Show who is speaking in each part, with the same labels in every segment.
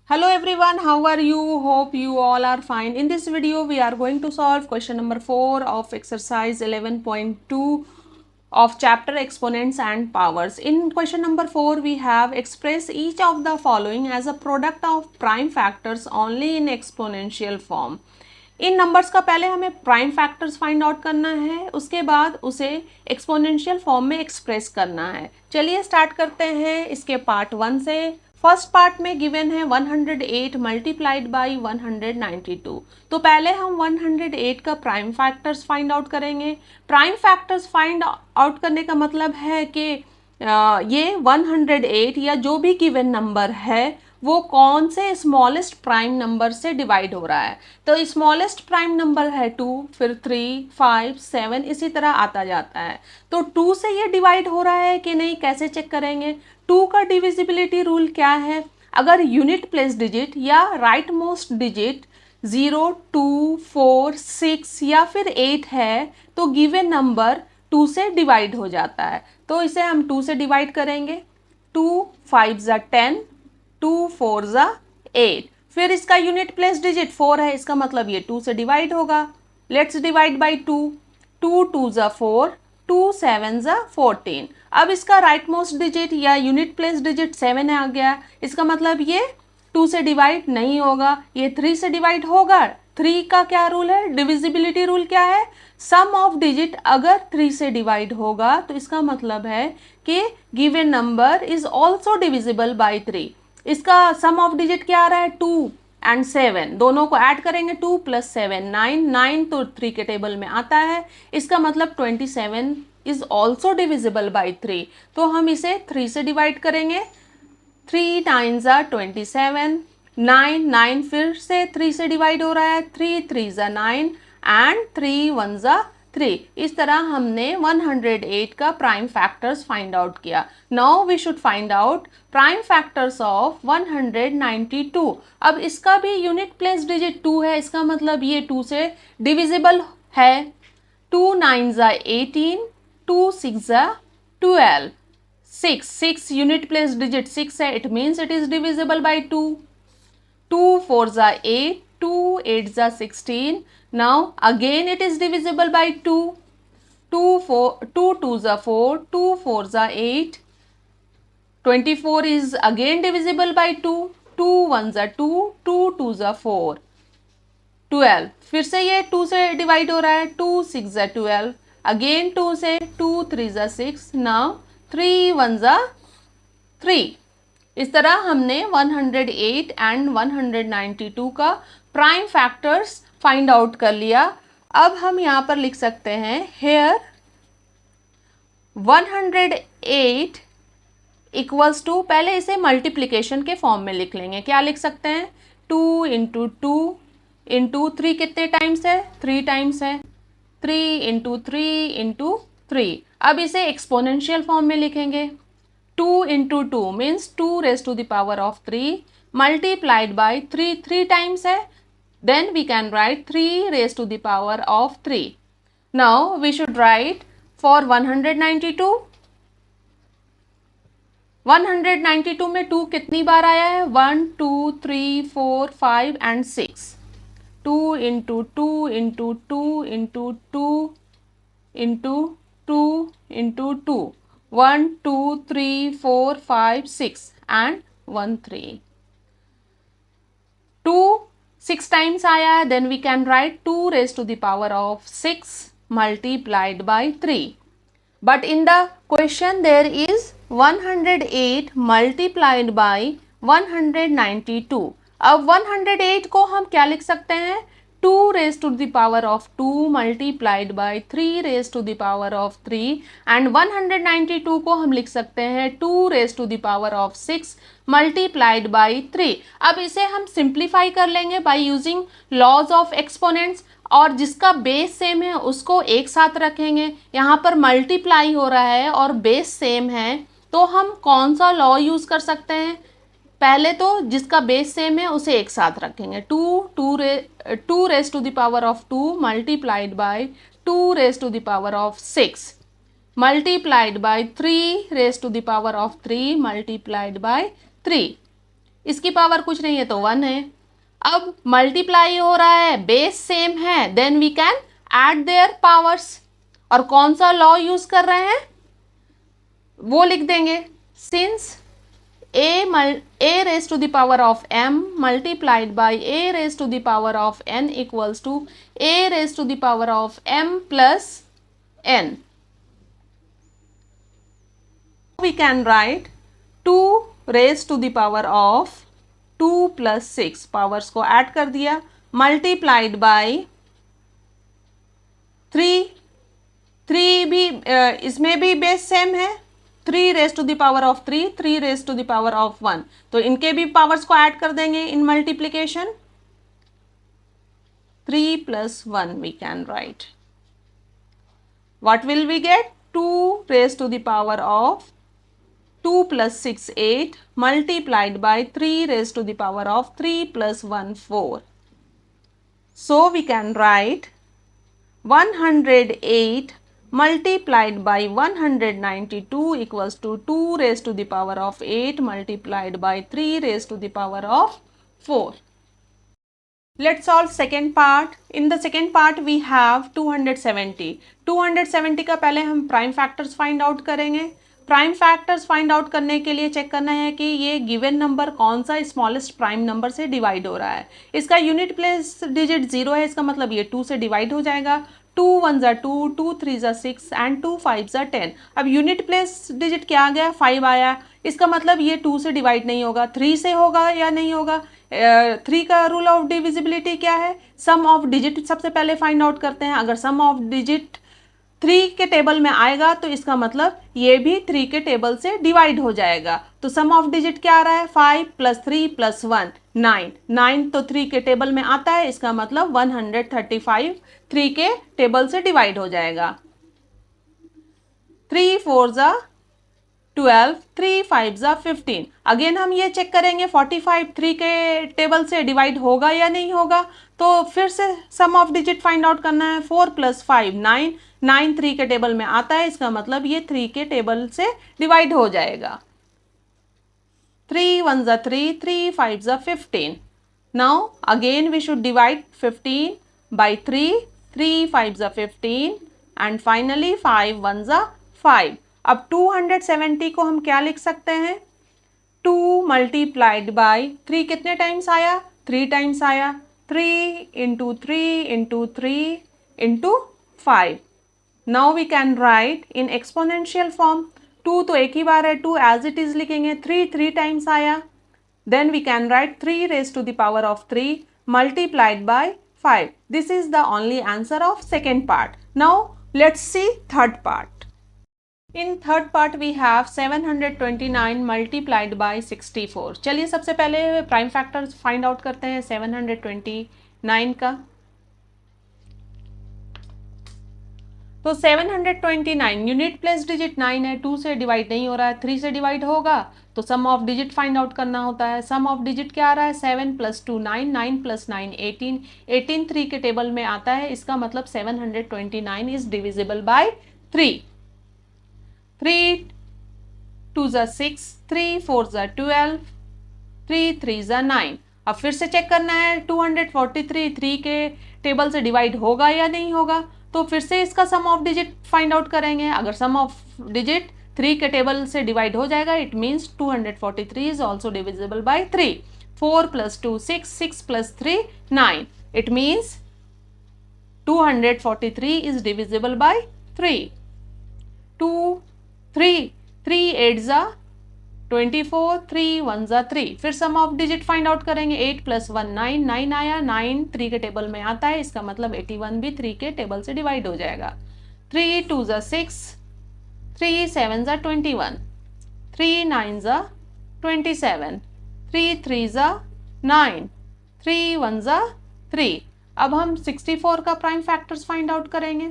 Speaker 1: Hello everyone, how are you? Hope you all are fine. In this video, we are going to solve question number 4 of exercise 11.2 of chapter exponents and powers. In question number 4, we have express each of the following as a product of prime factors only in exponential form. In numbers का पहले हमें prime factors find out करना है, उसके बाद उसे exponential form में express करना है. चलिए स्टार्ट करते हैं इसके पार्ट 1 से. फर्स्ट पार्ट में गिवन है 108 मल्टीप्लाइड बाई 192. तो पहले हम 108 का प्राइम फैक्टर्स फाइंड आउट करेंगे. प्राइम फैक्टर्स फाइंड आउट करने का मतलब है कि ये 108 या जो भी गिवन नंबर है वो कौन से स्मॉलेस्ट प्राइम नंबर से डिवाइड हो रहा है. तो स्मॉलेस्ट प्राइम नंबर है 2, फिर 3, 5, 7 इसी तरह आता जाता है. तो 2 से ये डिवाइड हो रहा है कि नहीं, कैसे चेक करेंगे. 2 का डिविजिबिलिटी रूल क्या है. अगर यूनिट प्लेस डिजिट या राइट मोस्ट डिजिट 0, 2, 4, 6 या फिर 8 है तो गिवन नंबर 2 से डिवाइड हो जाता है. तो इसे हम 2 से डिवाइड करेंगे. 2 5 ज़ा 10, 2 4 ज़ा 8. फिर इसका यूनिट प्लेस डिजिट 4 है, इसका मतलब ये 2 से डिवाइड होगा. Let's divide by 2. 2 2 ज़ा 4, 2 7 ज़ा 14. अब इसका राइट मोस्ट डिजिट या यूनिट प्लेस डिजिट 7 आ गया, इसका मतलब ये 2 से डिवाइड नहीं होगा, ये 3 से डिवाइड होगा. 3 का क्या रूल है, डिविजिबिलिटी रूल क्या है, सम ऑफ डिजिट अगर 3 से डिवाइड होगा तो इसका मतलब है कि given number is also divisible by 3. इसका सम ऑफ डिजिट क्या आ रहा है, 2 एंड 7, दोनों को ऐड करेंगे. 2 + 7 9, 9 तो 3 के टेबल में आता है, इसका मतलब 27 इज ऑल्सो डिविजिबल बाई 3. तो हम इसे 3 से डिवाइड करेंगे. 3 9 ज़ा 27, 9 9 फिर से 3 से डिवाइड हो रहा है. 3 3 ज़ा 9 एंड 3 1 ज़ा 3. इस तरह हमने 108 का प्राइम फैक्टर्स फाइंड आउट किया. Now we should find out prime factors of 192. अब इसका भी यूनिट प्लेस डिजिट 2 है, इसका मतलब ये 2 से डिविजिबल है. 2 9 ज़ा 18, 2 6 ज़ा 12. 6 unit place digit 6 है, it means it is divisible by 2. 2 4 ज़ा 8, 2 8 ज़ा 16. Now again it is divisible by 2. 2 2 ज़ा 4, 2 4 ज़ा 8. 24 is again divisible by 2. 2 1 ज़ा 2, 2 2 ज़ा 4. 12 फिर से ये 2 से डिवाइड हो रहा है. 2 6 ज़ा 12, अगेन 2 से. 2 3 ज़ा 6. नाउ 3 1 ज़ा 3. इस तरह हमने 108 एंड 192 का प्राइम फैक्टर्स फाइंड आउट कर लिया. अब हम यहाँ पर लिख सकते हैं हेयर 108 इक्वल्स टू, पहले इसे मल्टीप्लिकेशन के फॉर्म में लिख लेंगे. क्या लिख सकते हैं, 2 इंटू 2 इंटू 3 कितने टाइम्स है, 3 टाइम्स है. 3 इंटू 3 इंटू 3. अब इसे एक्सपोनेंशियल फॉर्म में लिखेंगे. 2 into 2 means 2 raised to the power of 3 multiplied by 3, 3 times है, then we can write 3 raised to the power of 3. Now we should write for 192. 192 में 2 कितनी बार आया है, 1 2 3 4 5 and 6. 2 into 2 into 2 into 2 into 2 into 2. 1 2 3 4 5 6 and 1 3. 2 6 times आया है, then we can write 2 raised to the power of 6 multiplied by 3. But in the question there is 108 multiplied by 192. अब 108 को हम क्या लिख सकते हैं, 2 raised to the power of 2 multiplied by 3 raised to the power of 3. and 192 को हम लिख सकते हैं 2 raised to the power of 6 multiplied by 3. अब इसे हम सिंप्लीफाई कर लेंगे by using laws of exponents, और जिसका बेस सेम है उसको एक साथ रखेंगे. यहाँ पर मल्टीप्लाई हो रहा है और बेस सेम है, तो हम कौन सा लॉ यूज़ कर सकते हैं, पहले तो जिसका बेस सेम है उसे एक साथ रखेंगे. 2 raise to the power of 2 multiplied by 2 raise to the power of 6 multiplied by 3 raise to the power of 3 multiplied by 3. इसकी पावर कुछ नहीं है तो 1 है। अब मल्टीप्लाई हो रहा है, बेस सेम है, then we can add their powers. और कौन सा लॉ यूज कर रहे हैं वो लिख देंगे। Since a raised to the power of m multiplied by a raised to the power of n equals to a raised to the power of m plus n. We can write 2 raised to the power of 2 plus 6, powers को add कर दिया, multiplied by 3, 3 भी इसमें भी base same है, 3 raise to the power of 3, 3 raise to the power of 1, तो इनके भी पावर्स को ऐड कर देंगे in multiplication. 3 plus 1 we can write. What will we get? 2 raised to the power of 2 plus 6 8 multiplied by 3 raised to the power of 3 plus 1 4. So we can write 108 multiplied by 192 equals to 2 raised to the power of 8 multiplied by 3 raised to the power of 4. Let's solve second part. In the second part we have 270. 270 का पहले हम prime factors find out करेंगे। Prime factors find out करने के लिए check करना है कि ये गिवन नंबर कौन सा स्मॉलेस्ट प्राइम नंबर से डिवाइड हो रहा है। इसका यूनिट प्लेस डिजिट 0 है, इसका मतलब ये 2 से डिवाइड हो जाएगा। 2 1 ज़ा 2, 2 3 ज़ा 6 एंड 2 5 ज़ा 10। अब यूनिट प्लेस डिजिट क्या आ गया? 5 आया, इसका मतलब ये 2 से डिवाइड नहीं होगा, 3 से होगा या नहीं होगा। 3 का रूल ऑफ डिविजिबिलिटी क्या है? सम ऑफ डिजिट सबसे पहले फाइंड आउट करते हैं। अगर सम ऑफ डिजिट 3 के टेबल में आएगा तो इसका मतलब ये भी 3 के टेबल से डिवाइड हो जाएगा। तो सम ऑफ डिजिट क्या आ रहा है? 5 + 3 + 1 9। 9 तो 3 के टेबल में आता है, इसका मतलब 135 3 के टेबल से डिवाइड हो जाएगा। 3 4 ज़ा 12, 3 5 ज़ा 15। अगेन हम ये चेक करेंगे 45 3 के टेबल से डिवाइड होगा या नहीं होगा। तो फिर से सम ऑफ डिजिट फाइंड आउट करना है। 4 + 5 9, 9 3 के टेबल में आता है, इसका मतलब ये 3 के टेबल से डिवाइड हो जाएगा। 3 1 ज़ा 3, 3 5 ज़ा 15। Now again we should divide 15 by 3, 3 5 ज़ा 15 एंड फाइनली 5 1 ज़ा 5। अब 270 को हम क्या लिख सकते हैं? 2 मल्टीप्लाइड बाई 3 कितने टाइम्स आया? 3 टाइम्स आया। 3 × 3 × 3 × 5। Now we can write in exponential form. 2 तो एक ही बार है, 2 एज इट इज लिखेंगे। 3 टाइम्स आया, then we can write 3 raised to the power of 3 multiplied by 5. This is the only answer of second part. Now let's see third part. In third part we have 729 multiplied by 64. चलिए सबसे पहले prime factors find out करते हैं 729 का। तो 729 unit place digit 9 है, 2 से divide नहीं हो रहा है, 3 से डिवाइड होगा तो सम ऑफ डिजिट फाइंड आउट करना होता है। सम ऑफ डिजिट क्या आ रहा है? 7 + 2 9, 9 + 9 18, 18 3 के टेबल में आता है, इसका मतलब 729 इज डिविजिबल बाय 3। 3 2 ज़ा 6, 3 4 ज़ा 12, 3 3 ज़ा 9। अब फिर से चेक करना है 243 3 के टेबल से डिवाइड होगा या नहीं होगा। तो फिर से इसका सम ऑफ डिजिट फाइंड आउट करेंगे। अगर सम ऑफ डिजिट 3 के टेबल से डिवाइड हो जाएगा, it means 243 is also divisible by 3। 4 + 2 6, 6 + 3 9। It means 243 is divisible by 3। 2 3 3 8 ज़ा 24, 3 1 ज़ा 3। फिर सम ऑफ डिजिट फाइंड आउट करेंगे। 8 + 1 9, 9 आया, 9 3 के टेबल में आता है, इसका मतलब 81 भी 3 के टेबल से डिवाइड हो जाएगा। 3 2 ज़ा 6, 3 7 ज़ा 21, 3 9 ज़ा 27, 3 3 ज़ा 9, 3 1 ज़ा 3। अब हम 64 का प्राइम फैक्टर्स फाइंड आउट करेंगे।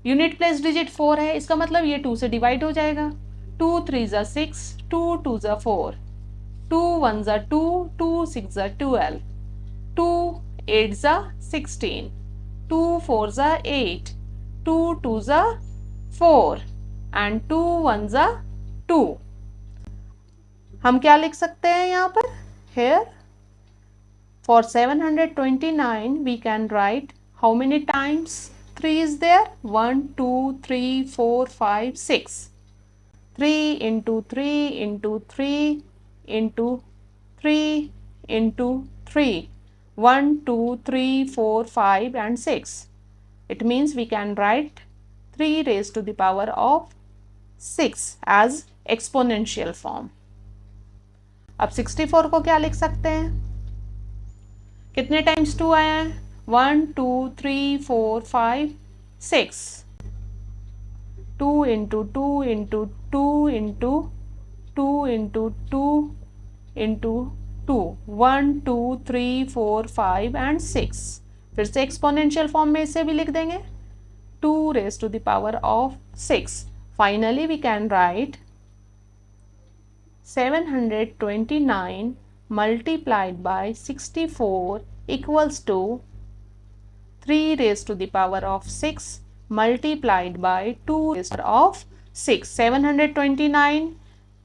Speaker 1: यूनिट प्लेस डिजिट 4 है, इसका मतलब ये 2 से डिवाइड हो जाएगा। 2 3 ज़ा 6, 2 2 ज़ा 4, 2 1 ज़ा 2, 2 6 ज़ा 12, 2 8 ज़ा 16, 2 4 ज़ा 8, 2 2 ज़ा 4 एंड 2 1 ज़ा 2। हम क्या लिख सकते हैं यहाँ पर? Here for 729 we can write how many times 3 is there? 1, 2, 3, 4, 5, 6. 3 into 3 into 3 into 3 into 3. 1, 2, 3, 4, 5 and 6. It means we can write 3 raised to the power of 6 as exponential form. अब 64 को क्या लिख सकते हैं? कितने टाइम्स 2 आया है? 1, 2, 3, 4, 5, 6. 2 into 2 into 2 into 2 into 2 into 2. 1, 2, 3, 4, 5 and 6. फिर से एक्सपोनेंशियल फॉर्म में इसे भी लिख देंगे 2 raised to the power of 6. Finally we can write 729 multiplied by 64 equals to 3 raised to the power of 6 multiplied by 2 raised to the power of 6. 729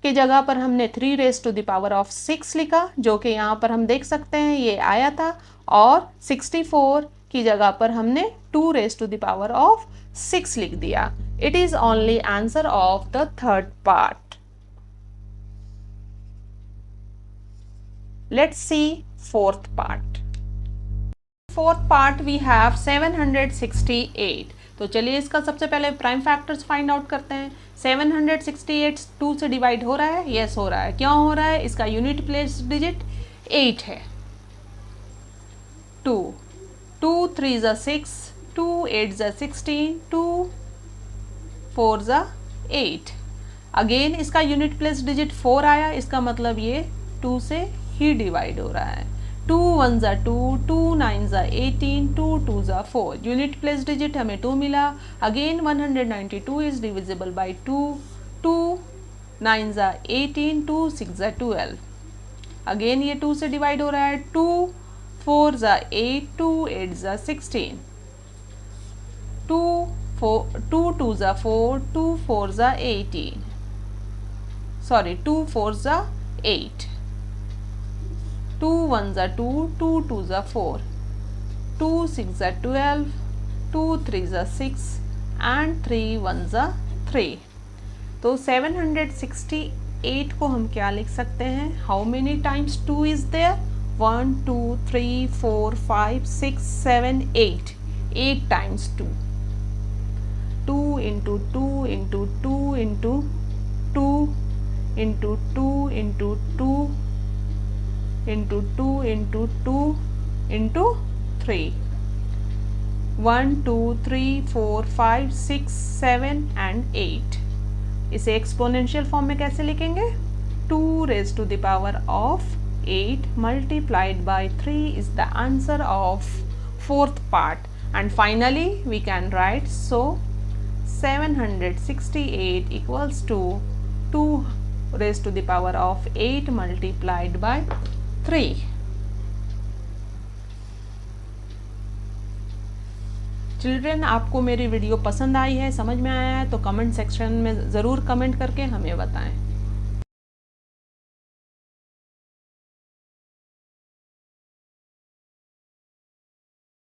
Speaker 1: की जगह पर हमने 3 raised to the power of 6 लिखा, जो कि यहाँ पर हम देख सकते हैं ये आया था, और 64 की जगह पर हमने 2 raised to the power of 6 लिख दिया. It is only answer of the third part. Let's see fourth part. Fourth part we have 768. तो चलिए इसका सबसे पहले प्राइम फैक्टर्स फाइंड आउट करते हैं. 768 2 से डिवाइड हो रहा है? यस हो रहा है. क्यों हो रहा है? इसका यूनिट प्लेस डिजिट 8 है. 2 2 3 ज़ा 6, 2 8 ज़ा 16, 2 4 ज़ा 8. अगेन इसका यूनिट प्लेस डिजिट 4 आया, इसका मतलब ये 2 से ही डिवाइड हो रहा है. 2 1 ज़ा 2, 2 9 ज़ा 18, 2 2 ज़ा 4. यूनिट प्लेस डिजिट हमें 2 मिला. Again 192 is divisible by 2. 2 9 ज़ा 18, 2 6 ज़ा 12. अगेन ये 2 से डिवाइड हो रहा है. 2 4 ज़ा 8, 2 8 ज़ा 16. 2 2 ज़ा 4, 2 4 ज़ा 18. सॉरी 2 4 ज़ा 8. 2 1 ज़ा 2, 2 2 ज़ा 4, 2 6 ज़ा 12, 2 3 ज़ा 6 and 3 1 ज़ा 3. तो 768 को हम क्या लिख सकते हैं? How many times 2 is there? 1 2 3 4 5 6 7 8. 8 times 2. 2 into 2 into 2 into 2 into 2 into 2 into 2 into 2 into 3. 1 2 3 4 5 6 7 and 8. इसे एक्सपोनेंशियल फॉर्म में कैसे लिखेंगे? 2 raised to the power of 8 multiplied by 3 is the answer of fourth part. And finally we can write, so 768 equals to 2 raised to the power of 8 multiplied by 3. Children, आपको मेरी video पसंद आई है, समझ में आया है तो कमेंट सेक्शन में ज़रूर कमेंट करके हमें बताएं.